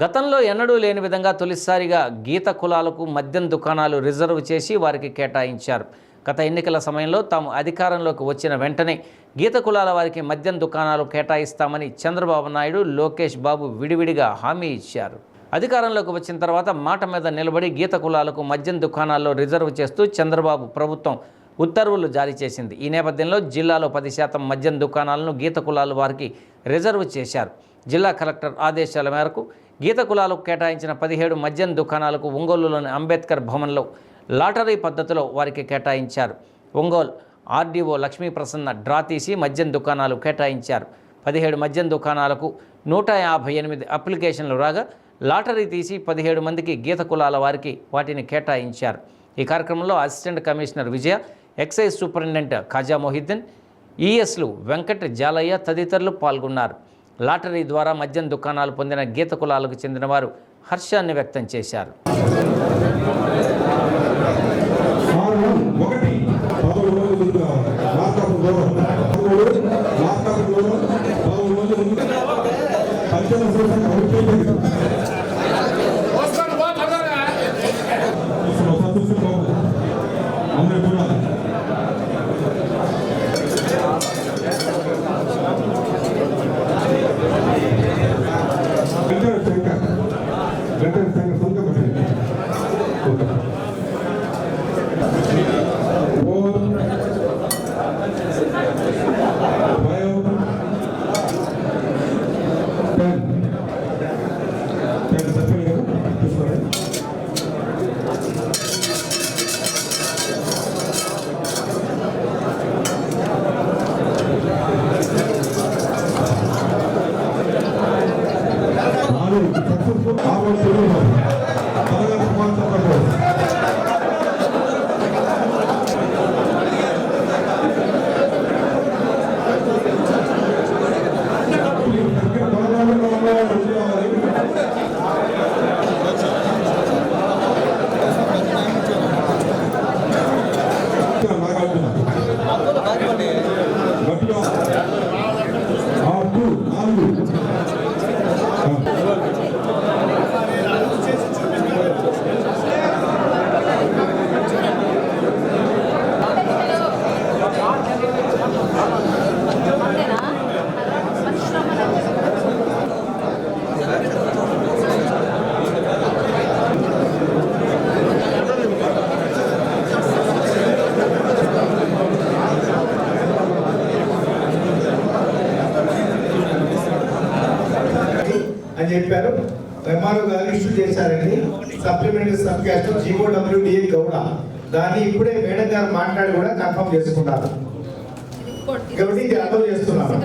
గతంలో ఎన్నడూ లేని విధంగా తొలిసారిగా గీత కులాలకు మద్యం దుకాణాలు రిజర్వ్ చేసి వారికి కేటాయించారు. గత ఎన్నికల సమయంలో తాము అధికారంలోకి వచ్చిన వెంటనే గీత కులాల వారికి మద్యం దుకాణాలు కేటాయిస్తామని చంద్రబాబు నాయుడు, లోకేష్ బాబు విడివిడిగా హామీ ఇచ్చారు. అధికారంలోకి వచ్చిన తర్వాత మాట మీద నిలబడి గీత కులాలకు మద్యం దుకాణాల్లో రిజర్వ్ చేస్తూ చంద్రబాబు ప్రభుత్వం ఉత్తర్వులు జారీ చేసింది. ఈ నేపథ్యంలో జిల్లాలో 10% మద్యం దుకాణాలను గీత కులాల వారికి రిజర్వ్ చేశారు. జిల్లా కలెక్టర్ ఆదేశాల మేరకు గీత కులాలకు కేటాయించిన 17 మద్యం దుకాణాలకు ఒంగోలులోని అంబేద్కర్ భవన్లో లాటరీ పద్ధతిలో వారికి కేటాయించారు. ఒంగోలు ఆర్డీఓ లక్ష్మీప్రసన్న డ్రా తీసి మద్యం దుకాణాలు కేటాయించారు. 17 మద్యం దుకాణాలకు 158 అప్లికేషన్లు రాగా లాటరీ తీసి 17 మందికి గీత కులాల వారికి వాటిని కేటాయించారు. ఈ కార్యక్రమంలో అసిస్టెంట్ కమిషనర్ విజయ, ఎక్సైజ్ సూపరింటెండెంట్ ఖాజా మొహిద్దీన్, ఈఎస్లు వెంకట్, జాలయ్య తదితరులు పాల్గొన్నారు. లాటరీ ద్వారా మద్యం దుకాణాలు పొందిన గీత కులాలకు చెందిన వారు హర్షాన్ని వ్యక్తం చేశారు. అని చెప్పారు. ఎంఆర్ఓ గారు ఇష్యూ చేశారండి supplementary sub caste GOWDA Gowda. దాన్ని ఇప్పుడే మేడం గారు మాట్లాడి కూడా కన్ఫర్మ్ చేసుకున్నారు కాబట్టి ఇది అమలు చేస్తున్నాను.